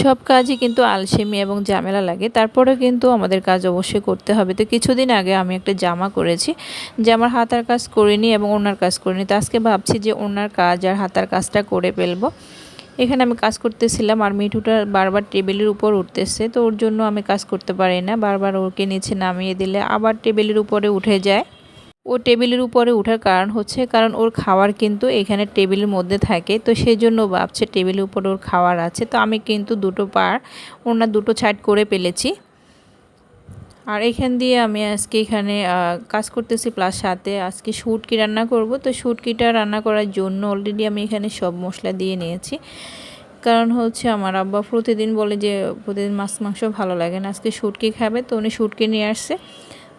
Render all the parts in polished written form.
সব কাজই কিন্তু আলসেমি এবং ঝামেলা লাগে, তারপরেও কিন্তু আমাদের কাজ অবশ্যই করতে হবে। তো কিছুদিন আগে আমি একটা জামা করেছি, জামার হাতার কাজ করিনি এবং ওড়নার কাজ করিনি। তো আজকে ভাবছি যে ওড়নার কাজ আর হাতার কাজটা করে ফেলবো। এখানে আমি কাজ করতেছিলাম আর মিঠুটা বারবার টেবিলের উপর উঠতেছে, তো ওর জন্য আমি কাজ করতে পারি না, বারবার ওকে নিচে নামিয়ে দিলে আবার টেবিলের উপরে উঠে যায়। ও টেবিলের উপরে ওঠার কারণ হচ্ছে কারণ ওর খাবার কিন্তু এখানে টেবিলের মধ্যে থাকে, তো সেই জন্য ভাবছে টেবিলের উপরে ওর খাবার আছে। তো আমি কিন্তু দুটো পার ওনার দুটো ছাইড করে ফেলেছি। আর এখান দিয়ে আমি আজকে এখানে কাজ করতেছি, প্লাস সাথে আজকে শুটকি রান্না করব। তো শুটকিটা রান্না করার জন্য অলরেডি আমি এখানে সব মশলা দিয়ে নিয়েছি, কারণ হচ্ছে আমার আব্বা প্রতিদিন বলে যে প্রতিদিন মাছ মাংস ভালো লাগে না, আজকে শুটকি খাবে, তো উনি শুটকি নিয়ে আসছে।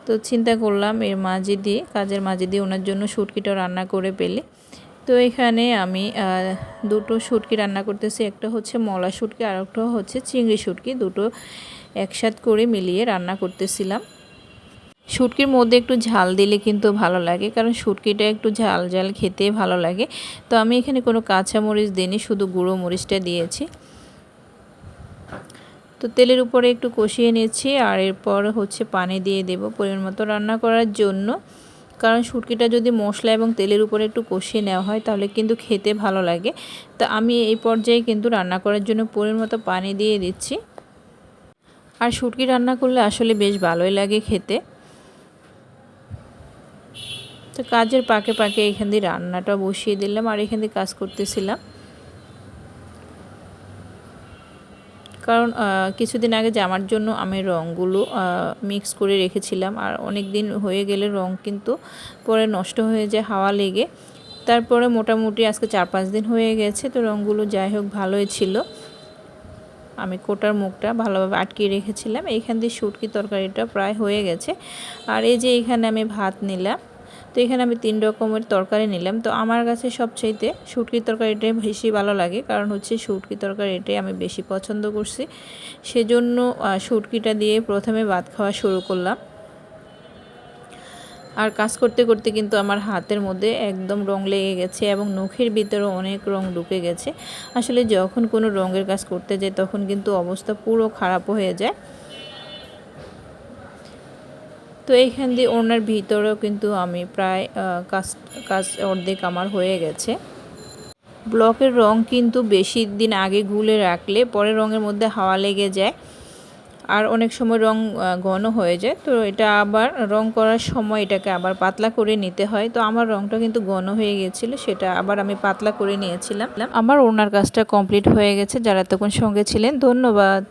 তো চিন্তা করলাম এর মাঝে দিয়ে কাজের মাঝে দিয়ে ওনার জন্য শুটকিটা রান্না করে পেলে। তো এখানে আমি দুটো শুটকি রান্না করতেছি, একটা হচ্ছে মলা শুটকি আর একটা হচ্ছে চিংড়ি শুটকি, দুটো একসাথে করে মিলিয়ে রান্না করতেছিলাম। শুটকির মধ্যে একটু ঝাল দিলে কিন্তু ভালো লাগে, কারণ শুটকিটা একটু ঝাল ঝাল খেতে ভালো লাগে। তো আমি এখানে কোনো কাঁচামরিচ দিইনি, শুধু গুঁড়ো মরিচটা দিয়েছি। তো তেলের উপরে একটু কষিয়ে নিচ্ছি আর এরপর হচ্ছে পানি দিয়ে দেব পরিমাণ মতো রান্না করার জন্য, কারণ শুটকিটা যদি মশলা এবং তেলের উপরে একটু কষিয়ে নেওয়া হয় তাহলে কিন্তু খেতে ভালো লাগে। তো আমি এই পর্যায়ে কিন্তু রান্না করার জন্য পরিমাণ মতো পানি দিয়ে দিচ্ছি। আর শুটকি রান্না করলে আসলে বেশ ভালোই লাগে খেতে। তো কাজের পাকে পাকে এখান দিয়ে রান্নাটা বসিয়ে দিলাম আর এখান দিয়ে কাজ করতেছিলাম, কারণ কিছুদিন আগে জামার জন্য আমি রঙগুলো মিক্স করে রেখেছিলাম, আর অনেক দিন হয়ে গেলে রঙ কিন্তু পরে নষ্ট হয়ে যায় হাওয়া লেগে। তারপরে মোটামুটি আজকে 4-5 দিন হয়ে গেছে, তো রঙগুলো যাই হোক ভালোই ছিল। আমি কোটার মুখটা ভালোভাবে আটকিয়ে রেখেছিলাম। এইখান দিয়ে শুটকি তরকারিটা প্রায় হয়ে গেছে। আর এই যে এখানে আমি ভাত নিলাম, তো এখানে আমি 3 রকমের তরকারি নিলাম। তো আমার কাছে সবচাইতে শুটকির তরকারিটাই বেশি ভালো লাগে, কারণ হচ্ছে শুটকি তরকারিটাই আমি বেশি পছন্দ করছি, সেজন্য শুটকিটা দিয়ে প্রথমে ভাত খাওয়া শুরু করলাম। আর কাজ করতে করতে কিন্তু আমার হাতের মধ্যে একদম রং লেগে গেছে এবং নখের ভিতরেও অনেক রং ঢুকে গেছে। আসলে যখন কোনো রঙের কাজ করতে যাই তখন কিন্তু অবস্থা পুরো খারাপ হয়ে যায়। তো এইখান দিয়ে ওনার ভিতরেও কিন্তু আমি প্রায় কাজ অর্ধেক আমার হয়ে গেছে। ব্লকের রং কিন্তু বেশি দিন আগে গুলে রাখলে পরে রঙের মধ্যে হাওয়া লেগে যায় আর অনেক সময় রং ঘন হয়ে যায়। তো এটা আবার রং করার সময় এটাকে আবার পাতলা করে নিতে হয়। তো আমার রংটা কিন্তু ঘন হয়ে গিয়েছিলো, সেটা আবার আমি পাতলা করে নিয়েছিলাম। আমার ওনার কাজটা কমপ্লিট হয়ে গেছে। যারা তখন সঙ্গে ছিলেন ধন্যবাদ।